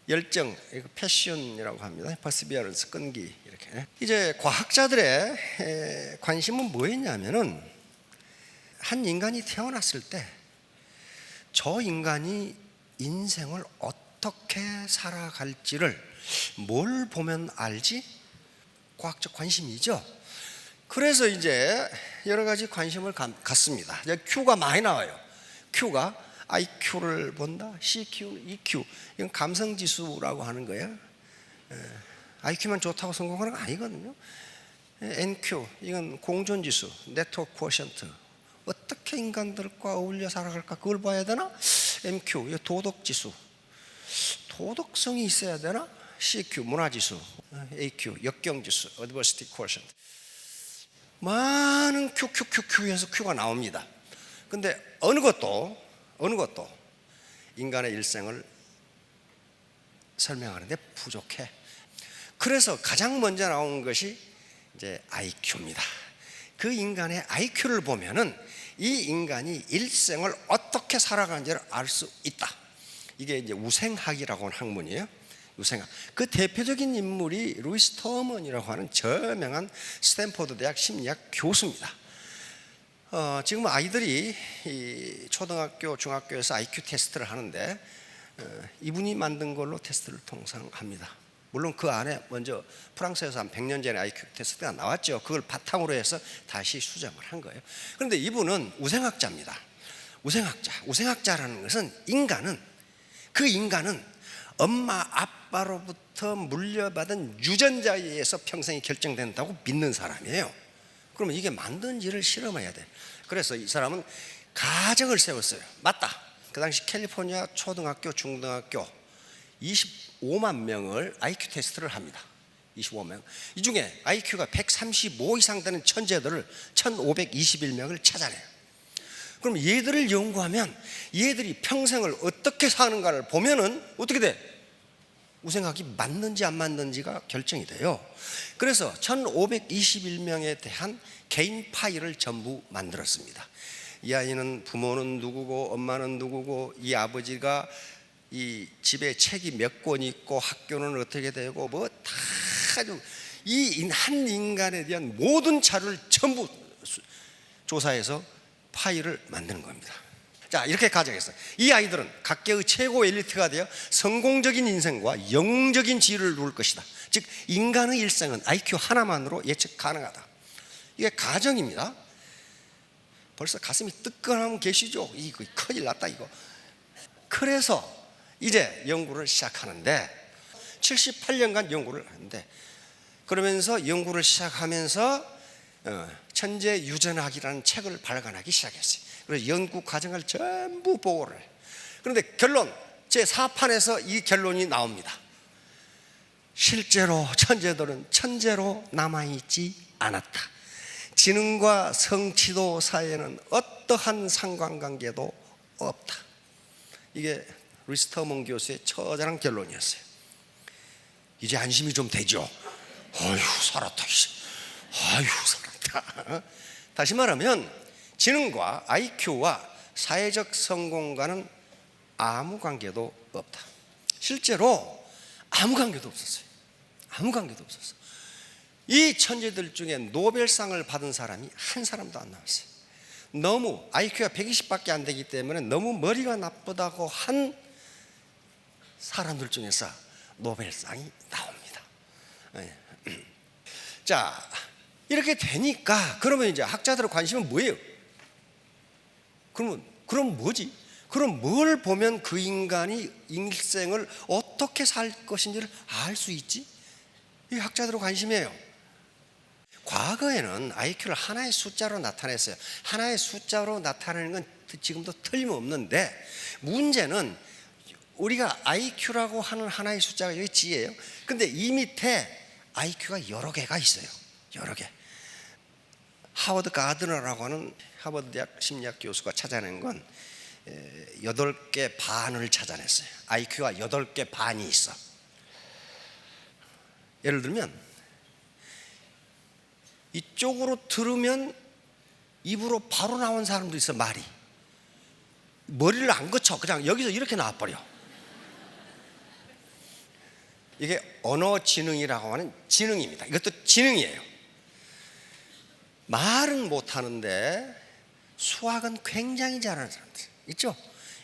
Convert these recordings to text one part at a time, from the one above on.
열정, 패션이라고 합니다. 퍼시비어런스, 끈기. 이렇게. 이제 과학자들의 관심은 뭐였냐면은, 한 인간이 태어났을 때 저 인간이 인생을 어떻게 살아갈지를 뭘 보면 알지? 과학적 관심이죠. 그래서 이제 여러 가지 관심을 갖습니다. Q가 많이 나와요. Q가 IQ를 본다, CQ, EQ, 이건 감성지수라고 하는 거예요. IQ만 좋다고 성공하는 건 아니거든요. NQ, 이건 공존지수, 네트워크 쿼션트, 어떻게 인간들과 어울려 살아갈까 그걸 봐야 되나? MQ, 이거 도덕지수, 도덕성이 있어야 되나? CQ, 문화지수, AQ, 역경지수, 어드버시티 쿼션트. 많은 QQQQ에서 Q가 나옵니다. 근데 어느 것도 인간의 일생을 설명하는데 부족해. 그래서 가장 먼저 나온 것이 이제 IQ입니다. 그 인간의 IQ를 보면은 이 인간이 일생을 어떻게 살아가는지를 알 수 있다. 이게 이제 우생학이라고 하는 학문이에요. 우생학. 그 대표적인 인물이 루이스 터먼이라고 하는 저명한 스탠포드 대학 심리학 교수입니다. 지금 아이들이 이 초등학교, 중학교에서 IQ 테스트를 하는데 이분이 만든 걸로 테스트를 통상 합니다. 물론 그 안에 먼저 프랑스에서 한 100년 전에 IQ 테스트가 나왔죠. 그걸 바탕으로 해서 다시 수정을 한 거예요. 그런데 이분은 우생학자입니다. 우생학자라는 것은 그 인간은 엄마 아빠로부터 물려받은 유전자에 의해서 평생이 결정된다고 믿는 사람이에요. 그러면 이게 맞는지를 실험해야 돼. 그래서 이 사람은 가정을 세웠어요. 맞다. 그 당시 캘리포니아 초등학교, 중등학교 25만 명을 IQ 테스트를 합니다. 25명. 이 중에 IQ가 135 이상 되는 천재들을 1521명을 찾아내요. 그럼 얘들을 연구하면 얘들이 평생을 어떻게 사는가를 보면은 어떻게 돼? 우생학이 맞는지 안 맞는지가 결정이 돼요. 그래서 1521명에 대한 개인 파일을 전부 만들었습니다. 이 아이는 부모는 누구고 엄마는 누구고 이 아버지가 이 집에 책이 몇 권 있고 학교는 어떻게 되고 뭐 다 이 한 인간에 대한 모든 자료를 전부 조사해서 파일을 만드는 겁니다. 자, 이렇게 가정했어요. 이 아이들은 각계의 최고 엘리트가 되어 성공적인 인생과 영웅적인 지위를 누릴 것이다. 즉 인간의 일생은 IQ 하나만으로 예측 가능하다. 이게 가정입니다. 벌써 가슴이 뜨끈하면 계시죠? 이거 큰일 났다 이거. 그래서 이제 연구를 시작하는데 78년간 연구를 하는데, 그러면서 연구를 시작하면서 천재 유전학이라는 책을 발간하기 시작했어요. 그래서 연구 과정을 전부 보고를 해요. 그런데 결론, 제4판에서 이 결론이 나옵니다. 실제로 천재들은 천재로 남아있지 않았다. 지능과 성취도 사이에는 어떠한 상관관계도 없다. 이게 루이스 터먼 교수의 처절한 결론이었어요. 이제 안심이 좀 되죠. 아휴 살았다. 아휴 살았다. 다시 말하면 지능과 IQ와 사회적 성공과는 아무 관계도 없다. 실제로 아무 관계도 없었어요. 아무 관계도 없었어요. 이 천재들 중에 노벨상을 받은 사람이 한 사람도 안 나왔어요. 너무 IQ가 120밖에 안 되기 때문에 너무 머리가 나쁘다고 한 사람들 중에서 노벨상이 나옵니다. 자, 이렇게 되니까 그러면 이제 학자들의 관심은 뭐예요? 그럼 뭐지? 그럼 뭘 보면 그 인간이 일생을 어떻게 살 것인지를 알 수 있지? 이게 학자들의 관심이에요. 과거에는 IQ를 하나의 숫자로 나타냈어요. 하나의 숫자로 나타내는 건 지금도 틀림없는데, 문제는 우리가 IQ라고 하는 하나의 숫자가 여기 G예요. 근데 이 밑에 IQ가 여러 개가 있어요. 여러 개. 하워드 가드너라고 하는 하버드 대학 심리학 교수가 찾아낸 건 8개 반을 찾아냈어요. IQ가 8개 반이 있어. 예를 들면 이쪽으로 들으면 입으로 바로 나온 사람도 있어. 말이 머리를 안 거쳐 그냥 여기서 이렇게 나와버려. 이게 언어 지능이라고 하는 지능입니다. 이것도 지능이에요. 말은 못하는데 수학은 굉장히 잘하는 사람들 있죠.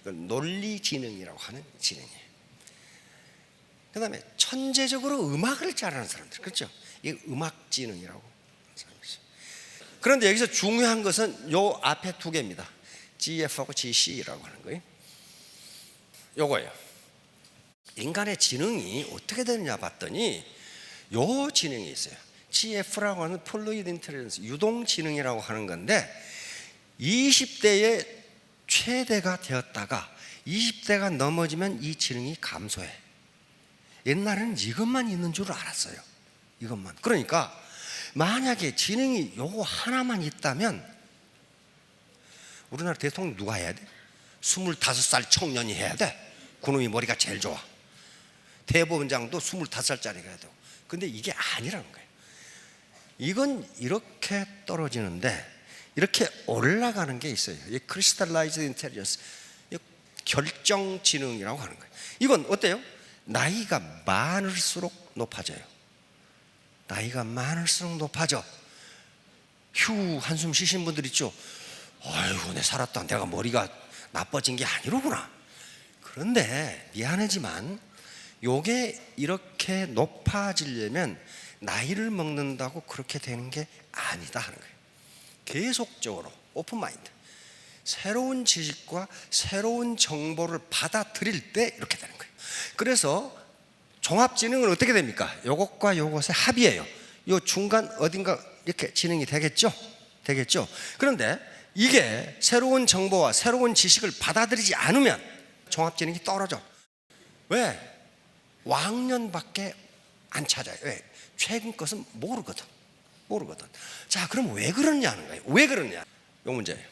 이건 논리 지능이라고 하는 지능이에요. 그 다음에 천재적으로 음악을 잘하는 사람들, 그렇죠? 이게 음악 지능이라고 하는 사람이죠. 그런데 여기서 중요한 것은 요 앞에 두 개입니다. GF하고 GC라고 하는 거예요. 요거예요. 인간의 지능이 어떻게 되느냐 봤더니 요 지능이 있어요. GF라고 하는 플루이드 인텔리전스, 유동 지능이라고 하는 건데 20대에 최대가 되었다가 20대가 넘어지면 이 지능이 감소해. 옛날에는 이것만 있는 줄 알았어요. 이것만. 그러니까 만약에 지능이 요거 하나만 있다면 우리나라 대통령 누가 해야 돼? 25살 청년이 해야 돼. 그놈이 머리가 제일 좋아. 대법원장도 25살짜리가 해야 되고. 근데 이게 아니라는 거예요. 이건 이렇게 떨어지는데 이렇게 올라가는 게 있어요. 이 크리스탈라이즈드 인텔리전스, 결정 지능이라고 하는 거예요. 이건 어때요? 나이가 많을수록 높아져요. 나이가 많을수록 높아져. 휴 한숨 쉬신 분들 있죠. 아이고 내 살았다, 내가 머리가 나빠진 게 아니로구나. 그런데 미안하지만 요게 이렇게 높아지려면 나이를 먹는다고 그렇게 되는 게 아니다 하는 거예요. 계속적으로 오픈 마인드, 새로운 지식과 새로운 정보를 받아들일 때 이렇게 되는 거예요. 그래서 종합지능은 어떻게 됩니까? 요것과 요것의 합이에요. 요 중간 어딘가 이렇게 지능이 되겠죠? 되겠죠? 그런데 이게 새로운 정보와 새로운 지식을 받아들이지 않으면 종합지능이 떨어져. 왜? 왕년밖에 안 찾아요. 왜? 최근 것은 모르거든. 자, 그럼 왜 그러냐는 거예요. 왜 그러냐? 요 문제예요.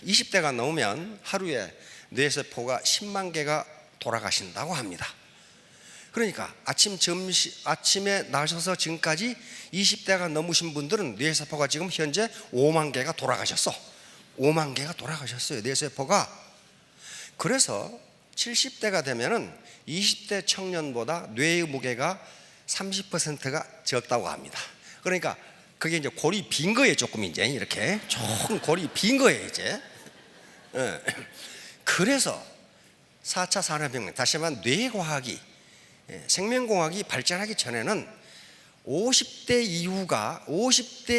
20대가 넘으면 하루에 뇌세포가 10만 개가 돌아가신다고 합니다. 그러니까 아침에 나셔서 지금까지 20대가 넘으신 분들은 뇌세포가 지금 현재 5만 개가 돌아가셨어. 5만 개가 돌아가셨어요, 뇌세포가. 그래서 70대가 되면은 20대 청년보다 뇌의 무게가 30%가 적다고 합니다. 그러니까 그게 이제 골이 빈 거예요. 조금 이제 이렇게 조금 골이 빈 거예요 이제. 그래서 4차 산업혁명, 다시 말하면 뇌과학이, 생명공학이 발전하기 전에는 50대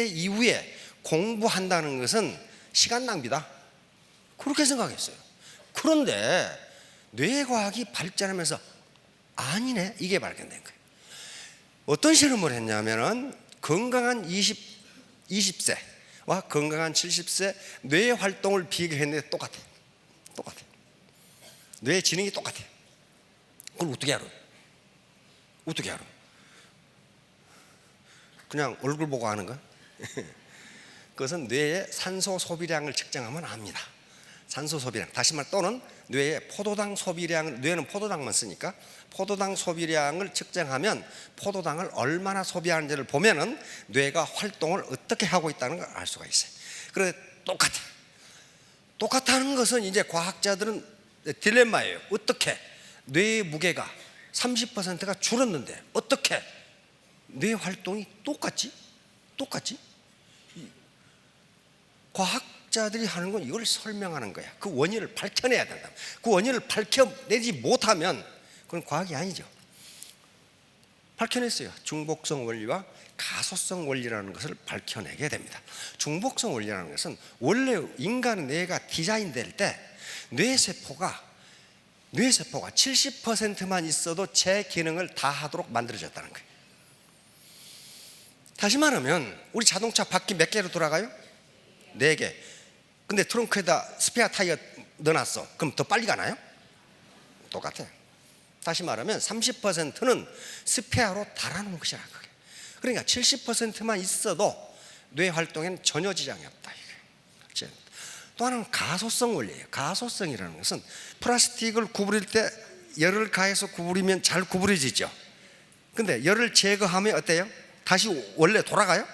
이후에 공부한다는 것은 시간 낭비다, 그렇게 생각했어요. 그런데 뇌과학이 발전하면서 아니네, 이게 발견된 거예요. 어떤 실험을 했냐면은 건강한 20세와 건강한 70세 뇌 활동을 비교했는데 똑같아. 뇌 지능이 똑같아. 그걸 어떻게 알아? 그냥 얼굴 보고 아는 거야? 그것은 뇌의 산소 소비량을 측정하면 압니다. 산소 소비량, 다시 말 또는 뇌의 포도당 소비량을, 뇌는 포도당만 쓰니까 포도당 소비량을 측정하면 포도당을 얼마나 소비하는지를 보면은 뇌가 활동을 어떻게 하고 있다는 걸 알 수가 있어요. 그런데 똑같다는 것은 이제 과학자들은 딜레마예요. 어떻게 뇌의 무게가 30%가 줄었는데 어떻게 뇌 활동이 똑같지? 과학자들이 하는 건 이걸 설명하는 거야. 그 원인을 밝혀내야 된다. 그 원인을 밝혀내지 못하면 그건 과학이 아니죠. 밝혀냈어요. 중복성 원리와 가소성 원리라는 것을 밝혀내게 됩니다. 중복성 원리라는 것은 원래 인간의 뇌가 디자인될 때 뇌세포가 70%만 있어도 제 기능을 다 하도록 만들어졌다는 거예요. 다시 말하면 우리 자동차 바퀴 몇 개로 돌아가요? 4개. 근데 트렁크에다 스페어 타이어 넣어놨어. 그럼 더 빨리 가나요? 똑같아요. 다시 말하면 30%는 스페어로 달아놓은 것이라 그게. 그러니까 70%만 있어도 뇌 활동에는 전혀 지장이 없다. 또 하나는 가소성 원리예요. 가소성이라는 것은 플라스틱을 구부릴 때 열을 가해서 구부리면 잘 구부러지죠. 근데 열을 제거하면 어때요? 다시 원래 돌아가요?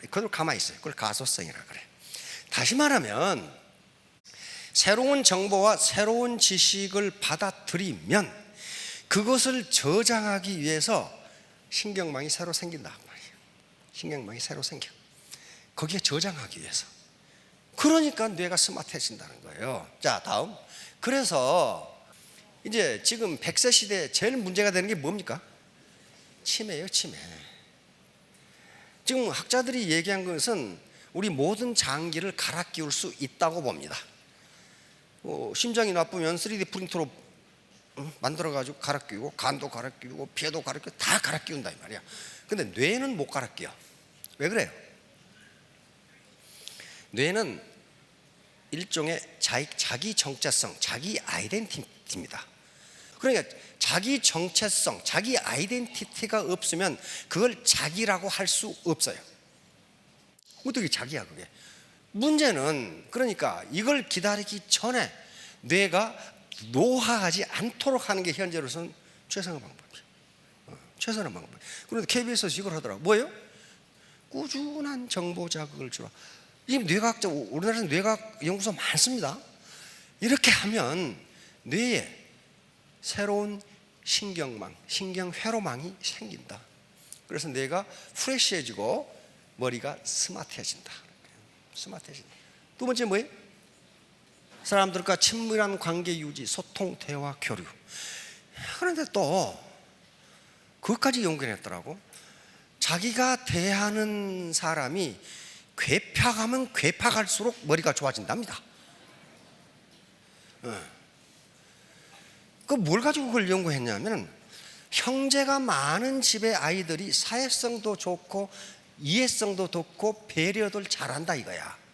그대로 가만히 있어요. 그걸 가소성이라 그래. 다시 말하면 새로운 정보와 새로운 지식을 받아들이면 그것을 저장하기 위해서 신경망이 새로 생긴단 말이에요. 신경망이 새로 생겨. 거기에 저장하기 위해서. 그러니까 뇌가 스마트해진다는 거예요. 자, 다음. 그래서 이제 지금 100세 시대에 제일 문제가 되는 게 뭡니까? 치매예요, 치매. 지금 학자들이 얘기한 것은 우리 모든 장기를 갈아 끼울 수 있다고 봅니다. 심장이 나쁘면 3D 프린터로 만들어가지고 갈아 끼우고, 간도 갈아 끼우고, 폐도 갈아 끼우고, 다 갈아 끼운다 이 말이야. 근데 뇌는 못 갈아 끼워. 왜 그래요? 뇌는 일종의 자기 정체성, 자기 아이덴티티입니다. 그러니까 자기 정체성, 자기 아이덴티티가 없으면 그걸 자기라고 할 수 없어요. 어떻게 자기야 그게? 문제는 그러니까 이걸 기다리기 전에 뇌가 노화하지 않도록 하는 게 현재로서는 최선의 방법이에요. 최선의 방법. 그런데 KBS에서 이걸 하더라고. 뭐예요? 꾸준한 정보 자극을 주라. 이 뇌과학자, 우리나라에서 뇌과학 연구소 많습니다. 이렇게 하면 뇌에 새로운 신경망, 신경회로망이 생긴다. 그래서 뇌가 프레시해지고 머리가 스마트해진다. 스마트해진다. 두 번째 뭐예요? 사람들과 친밀한 관계 유지, 소통, 대화, 교류. 그런데 또 그것까지 연구했더라고. 자기가 대하는 사람이 괴팍하면 괴팍할수록 머리가 좋아진답니다. 그 뭘 가지고 그걸 연구했냐면, 형제가 많은 집의 아이들이 사회성도 좋고 이해성도 좋고 배려를 잘한다 이거야.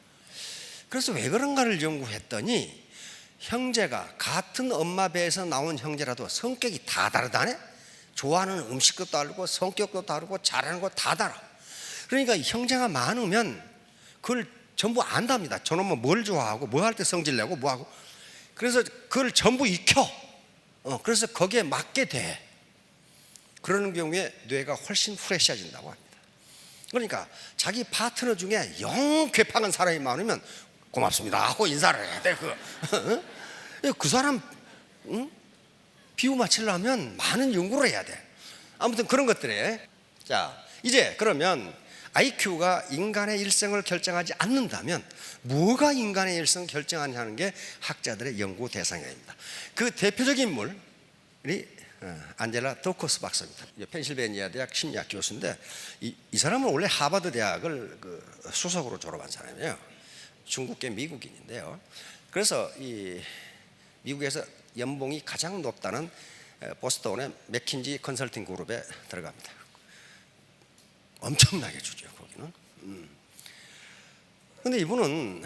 그래서 왜 그런가를 연구했더니, 형제가 같은 엄마 배에서 나온 형제라도 성격이 다 다르다네. 좋아하는 음식도 다르고 성격도 다르고 잘하는 거 다 달라. 그러니까 형제가 많으면 그걸 전부 안답니다. 저놈은 뭘 좋아하고 뭐 할 때 성질 내고 뭐 하고. 그래서 그걸 전부 익혀. 그래서 거기에 맞게 돼. 그러는 경우에 뇌가 훨씬 프레시해진다고 합니다. 그러니까 자기 파트너 중에 영 괴팍한 사람이 많으면 고맙습니다 하고 인사를 해야 돼. 그 사람 비유 맞추려면 많은 연구를 해야 돼. 아무튼 그런 것들에. 자, 이제 그러면 IQ가 인간의 일생을 결정하지 않는다면 뭐가 인간의 일생을 결정하냐는 게 학자들의 연구 대상입니다. 그 대표적인 인물이 안젤라 도커스 박사입니다. 펜실베니아 대학 심리학 교수인데, 이 사람은 원래 하버드 대학을 수석으로 졸업한 사람이에요. 중국계 미국인인데요. 그래서 이 미국에서 연봉이 가장 높다는 보스턴의 맥킨지 컨설팅 그룹에 들어갑니다. 엄청나게 주죠 거기는. 그런데 이분은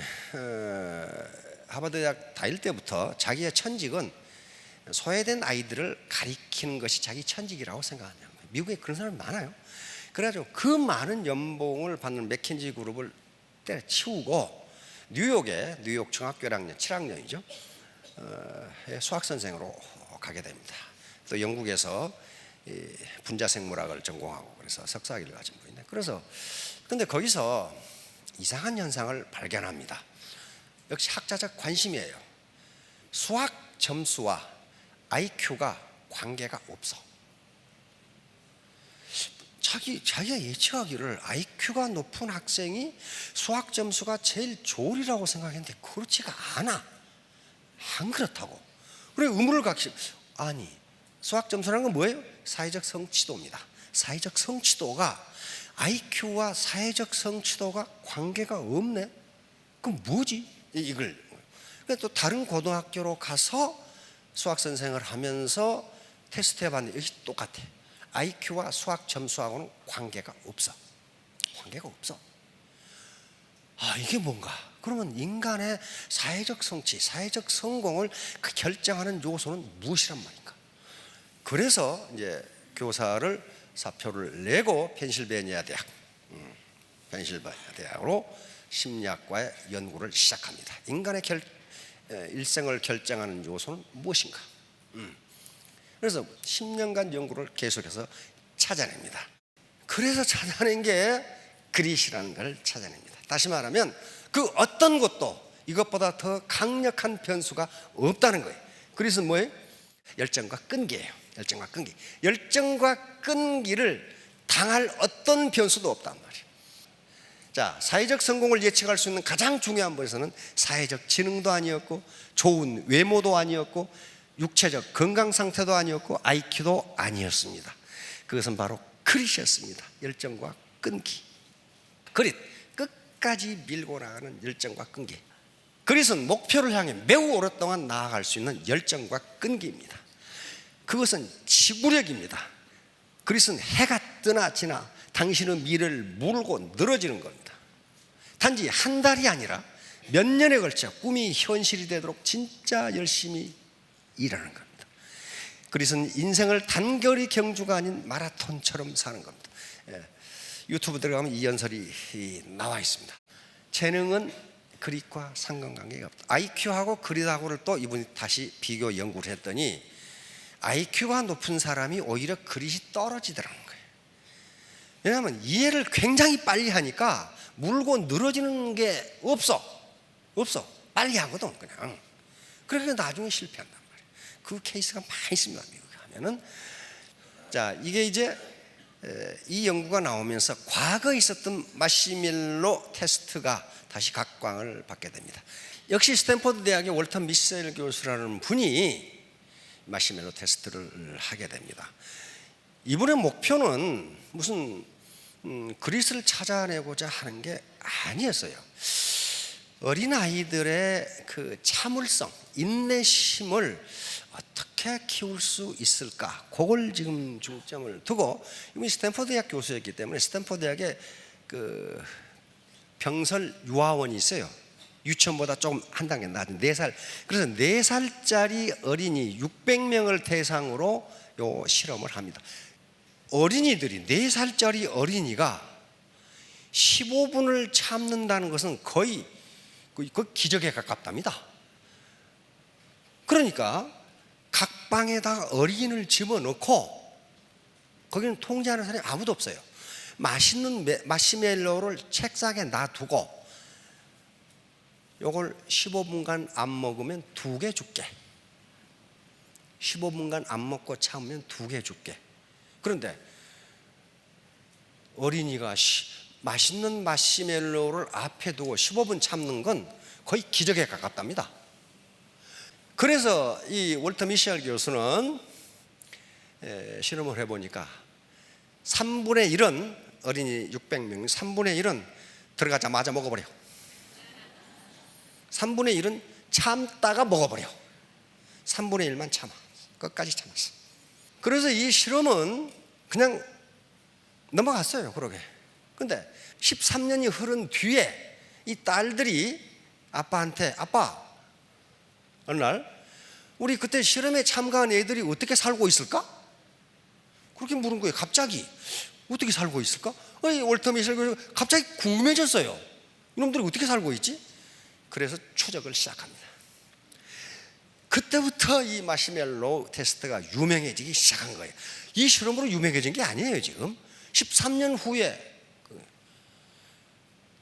하버드 대학 다닐 때부터 자기의 천직은 소외된 아이들을 가리키는 것이 자기 천직이라고 생각하는 거예요. 미국에 그런 사람이 많아요. 그래가지고 그 많은 연봉을 받는 맥킨지 그룹을 때려치우고 뉴욕에, 뉴욕 중학교 1학년 7학년이죠 수학선생으로 가게 됩니다. 또 영국에서 분자생물학을 전공하고 그래서 석사학위를 가진 분인데, 그래서 근데 거기서 이상한 현상을 발견합니다. 역시 학자적 관심이에요. 수학 점수와 IQ가 관계가 없어. 자기가 예측하기를 IQ가 높은 학생이 수학 점수가 제일 좋으리라고 생각했는데 그렇지가 않아. 안 그렇다고. 그래 의문을 갖기. 아니, 수학 점수라는 건 뭐예요? 사회적 성취도입니다. 사회적 성취도가 IQ와 사회적 성취도가 관계가 없네. 그럼 뭐지? 이걸. 또 다른 고등학교로 가서 수학 선생을 하면서 테스트 해봤는데 여기 똑같아. IQ와 수학 점수하고는 관계가 없어. 관계가 없어. 아, 이게 뭔가? 그러면 인간의 사회적 성취, 사회적 성공을 결정하는 요소는 무엇이란 말인가? 그래서 이제 교사를 사표를 내고 펜실베니아 대학으로 심리학과의 연구를 시작합니다. 인간의 일생을 결정하는 요소는 무엇인가? 그래서 10년간 연구를 계속해서 찾아냅니다. 그래서 찾아낸 게 그릿이라는 걸 찾아냅니다. 다시 말하면 그 어떤 것도 이것보다 더 강력한 변수가 없다는 거예요. 그릿은 뭐예요? 열정과 끈기예요. 열정과 끈기. 열정과 끈기를 당할 어떤 변수도 없단 말이에요. 자, 사회적 성공을 예측할 수 있는 가장 중요한 것은 사회적 지능도 아니었고, 좋은 외모도 아니었고, 육체적 건강 상태도 아니었고, IQ도 아니었습니다. 그것은 바로 그릿이었습니다. 열정과 끈기. 그릿, 끝까지 밀고 나가는 열정과 끈기. 그릿은 목표를 향해 매우 오랫동안 나아갈 수 있는 열정과 끈기입니다. 그것은 지구력입니다. 그릿은 해가 뜨나 지나 당신의 미래를 물고 늘어지는 겁니다. 단지 한 달이 아니라 몇 년에 걸쳐 꿈이 현실이 되도록 진짜 열심히 일하는 겁니다. 그릿은 인생을 단거리 경주가 아닌 마라톤처럼 사는 겁니다. 유튜브 들어가면 이 연설이 나와 있습니다. 재능은 그릿과 상관관계가 없다. IQ하고 그릿하고를 또 이분이 다시 비교 연구를 했더니 IQ가 높은 사람이 오히려 그릿이 떨어지더라는 거예요. 왜냐하면 이해를 굉장히 빨리 하니까 물고 늘어지는 게 없어. 빨리 하거든 그냥. 그러니까 나중에 실패한단 말이에요. 그 케이스가 많이 있습니다. 미국에 하면은. 자, 이게 이제 이 연구가 나오면서 과거에 있었던 마시멜로 테스트가 다시 각광을 받게 됩니다. 역시 스탠포드 대학의 월터 미셀 교수라는 분이 마시멜로 테스트를 하게 됩니다. 이분의 목표는 무슨 그릿을 찾아내고자 하는 게 아니었어요. 어린아이들의 그 참을성, 인내심을 어떻게 키울 수 있을까? 그걸 지금 중점을 두고, 이분이 스탠포드 대학 교수였기 때문에 스탠포드 대학에 그 병설 유아원이 있어요. 유치원보다 조금 한 단계 낮은 4살. 그래서 4살짜리 어린이 600명을 대상으로 요 실험을 합니다. 어린이들이 4살짜리 어린이가 15분을 참는다는 것은 거의 그 기적에 가깝답니다. 그러니까 각 방에다가 어린이를 집어넣고 거기는 통제하는 사람이 아무도 없어요. 맛있는 마시멜로를 책상에 놔두고 요걸 15분간 안 먹으면 2개 줄게. 15분간 안 먹고 참으면 2개 줄게. 그런데 어린이가 맛있는 마시멜로를 앞에 두고 15분 참는 건 거의 기적에 가깝답니다. 그래서 이 월터 미셸 교수는 실험을 해보니까 3분의 1은 어린이 600명 3분의 1은 들어가자마자 먹어버려. 3분의 1은 참다가 먹어버려. 3분의 1만 참아. 끝까지 참았어. 그래서 이 실험은 그냥 넘어갔어요. 그러게. 근데 13년이 흐른 뒤에 이 딸들이 아빠한테, 아빠, 어느 날 우리 그때 실험에 참가한 애들이 어떻게 살고 있을까? 그렇게 물은 거예요. 갑자기 어떻게 살고 있을까? 월터 미셸 교수 갑자기 궁금해졌어요. 이놈들이 어떻게 살고 있지? 그래서 추적을 시작합니다. 그때부터 이 마시멜로 테스트가 유명해지기 시작한 거예요. 이 실험으로 유명해진 게 아니에요. 지금 13년 후에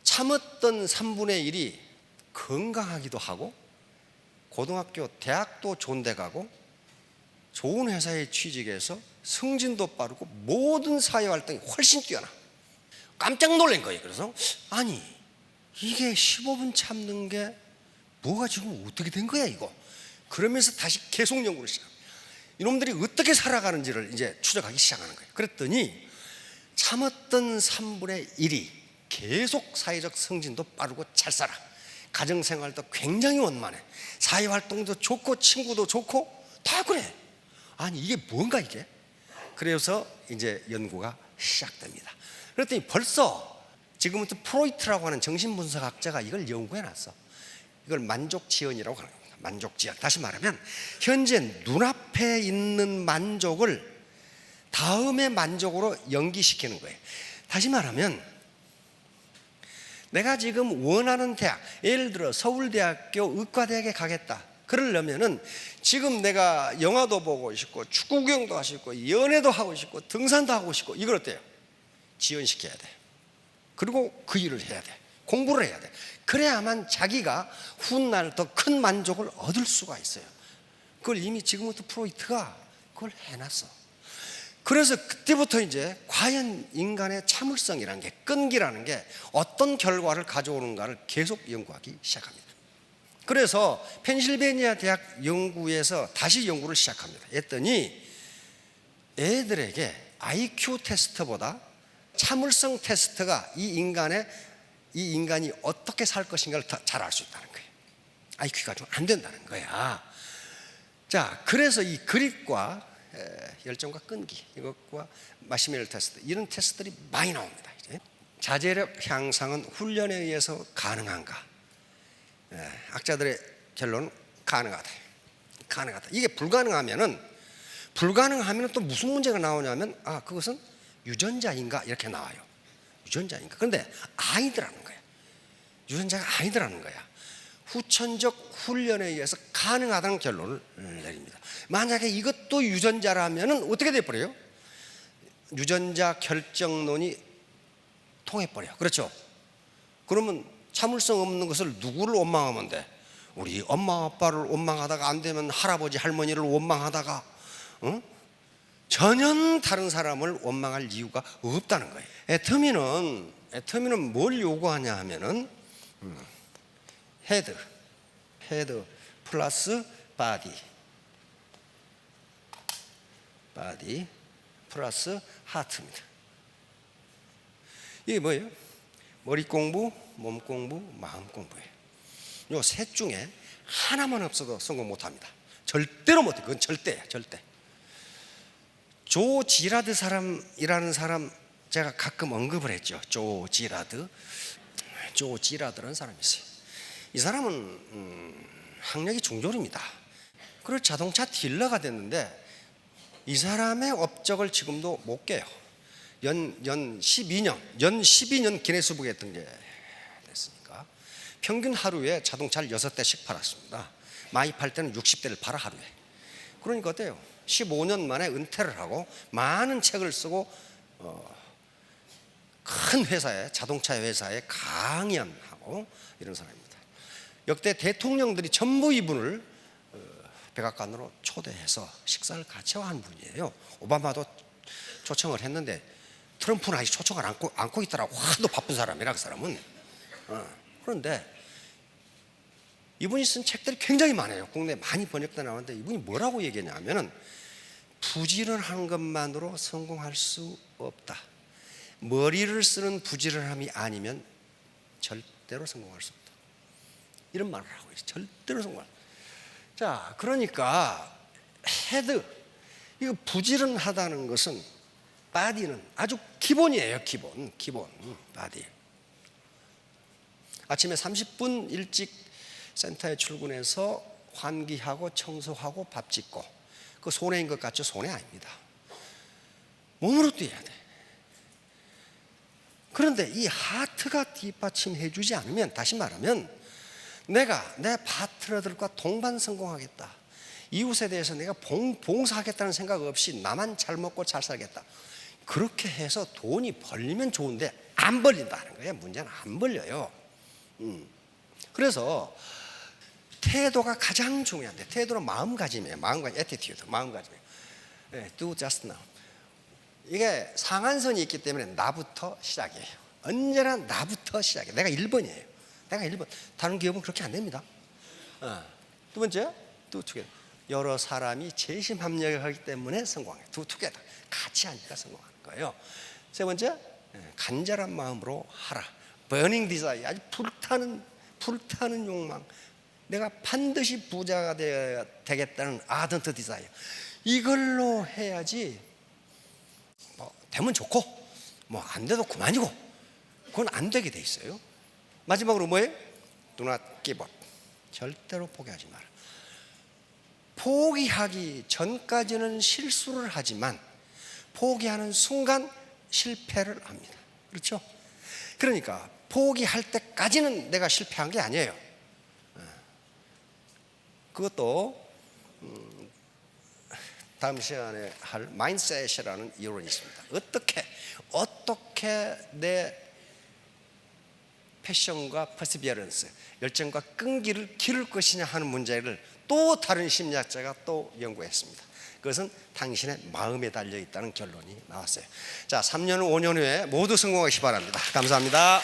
참았던 3분의 1이 건강하기도 하고 고등학교, 대학도 좋은 데 가고 좋은 회사에 취직해서 승진도 빠르고 모든 사회활동이 훨씬 뛰어나. 깜짝 놀란 거예요. 그래서 아니 이게 15분 참는 게 뭐가 지금 어떻게 된 거야 이거. 그러면서 다시 계속 연구를 시작합니다. 이놈들이 어떻게 살아가는지를 이제 추적하기 시작하는 거예요. 그랬더니 참았던 3분의 1이 계속 사회적 승진도 빠르고 잘 살아. 가정생활도 굉장히 원만해. 사회활동도 좋고 친구도 좋고 다 그래. 아니 이게 뭔가 이게. 그래서 이제 연구가 시작됩니다. 그랬더니 벌써 지금부터 프로이트라고 하는 정신분석학자가 이걸 연구해놨어. 이걸 만족지연이라고 하는 겁니다. 만족지연. 다시 말하면 현재 눈앞에 있는 만족을 다음의 만족으로 연기시키는 거예요. 다시 말하면 내가 지금 원하는 대학, 예를 들어 서울대학교 의과대학에 가겠다. 그러려면은 지금 내가 영화도 보고 싶고 축구 구경도 하고 싶고 연애도 하고 싶고 등산도 하고 싶고 이걸 어때요? 지연시켜야 돼. 그리고 그 일을 해야 돼. 공부를 해야 돼. 그래야만 자기가 훗날 더 큰 만족을 얻을 수가 있어요. 그걸 이미 지금부터 프로이트가 그걸 해놨어. 그래서 그때부터 이제 과연 인간의 참을성이라는 게, 끈기라는 게 어떤 결과를 가져오는가를 계속 연구하기 시작합니다. 그래서 펜실베니아 대학 연구에서 다시 연구를 시작합니다. 했더니 애들에게 IQ 테스트보다 참을성 테스트가 이 인간이 어떻게 살 것인가를 더 잘 알 수 있다는 거예요. IQ가 좀 안 된다는 거야. 자, 그래서 이 그립과 열정과 끈기, 이것과 마시멜로 테스트, 이런 테스트들이 많이 나옵니다. 이제 자제력 향상은 훈련에 의해서 가능한가? 학자들의 결론은 가능하다. 이게 불가능하면은 또 무슨 문제가 나오냐면, 그것은 유전자인가 이렇게 나와요. 유전자인가. 그런데 아니더라는 거야. 유전자가 아니더라는 거야. 후천적 훈련에 의해서 가능하다는 결론을 내립니다. 만약에 이것도 유전자라면은 어떻게 돼버려요? 유전자 결정론이 통해버려. 그렇죠? 그러면 참을성 없는 것을 누구를 원망하면 돼? 우리 엄마 아빠를 원망하다가 안 되면 할아버지 할머니를 원망하다가 전혀 다른 사람을 원망할 이유가 없다는 거예요. 애터미는 뭘 요구하냐 하면은 헤드 플러스 바디 플러스 하트입니다. 이게 뭐예요? 머리 공부, 몸 공부, 마음 공부예요. 요 셋 중에 하나만 없어도 성공 못합니다. 절대로 못해. 그건 절대야, 절대. 조 지라드 사람이라는 사람 제가 가끔 언급을 했죠. 조 지라드라는 사람이 있어요. 이 사람은 학력이 중졸입니다. 그리고 자동차 딜러가 됐는데 이 사람의 업적을 지금도 못 깨요. 연 12년 기네스북에 등재됐으니까 평균 하루에 자동차를 6대씩 팔았습니다. 많이 팔 때는 60대를 팔아, 하루에. 그러니까 어때요? 15년 만에 은퇴를 하고 많은 책을 쓰고 큰 회사에, 자동차 회사에 강연하고 이런 사람입니다. 역대 대통령들이 전부 이분을 백악관으로 초대해서 식사를 같이 한 분이에요. 오바마도 초청을 했는데 트럼프는 아직 초청을 안고 있더라고. 하도 바쁜 사람이라, 그 사람은. 그런데 이분이 쓴 책들이 굉장히 많아요. 국내에 많이 번역돼 나왔는데 이분이 뭐라고 얘기했냐면은 부지런한 것만으로 성공할 수 없다. 머리를 쓰는 부지런함이 아니면 절대로 성공할 수 없다. 이런 말을 하고 있어요. 절대로 성공할 수 없다. 자, 그러니까 헤드, 이거 부지런하다는 것은, 바디는 아주 기본이에요. 기본 바디. 아침에 30분 일찍 센터에 출근해서 환기하고 청소하고 밥 짓고, 그 손해인 것 같죠? 손해 아닙니다. 몸으로 뛰어야 돼. 그런데 이 하트가 뒷받침해 주지 않으면, 다시 말하면 내가 내 파트너들과 동반 성공하겠다, 이웃에 대해서 내가 봉사하겠다는 생각 없이 나만 잘 먹고 잘 살겠다, 그렇게 해서 돈이 벌리면 좋은데 안 벌린다는 거예요. 문제는 안 벌려요. 그래서 태도가 가장 중요한데, 태도는 마음가짐이에요. attitude, 마음가짐이에요. Do just now. 이게 상한선이 있기 때문에 나부터 시작이에요. 언제나 나부터 시작이에요. 내가 1번이에요. 내가 1번. 다른 기업은 그렇게 안 됩니다. 두 번째, do together. 여러 사람이 재심 합력하기 때문에 성공해요. do together. 같이 하니까 성공하는 거예요. 세 번째, 간절한 마음으로 하라. burning desire, 아주 불타는 욕망. 내가 반드시 부자가 되겠다는 ardent desire. 이걸로 해야지, 되면 좋고 안 돼도 그만이고, 그건 안 되게 돼 있어요. 마지막으로 뭐예요? Do not give up. 절대로 포기하지 마라. 포기하기 전까지는 실수를 하지만 포기하는 순간 실패를 합니다. 그렇죠? 그러니까 포기할 때까지는 내가 실패한 게 아니에요. 그것도 다음 시간에 할 마인드셋이라는 이론이 있습니다. 어떻게 내 패션과 퍼시비어런스, 열정과 끈기를 기를 것이냐 하는 문제를 또 다른 심리학자가 또 연구했습니다. 그것은 당신의 마음에 달려 있다는 결론이 나왔어요. 자, 3년 후 5년 후에 모두 성공하시기 바랍니다. 감사합니다.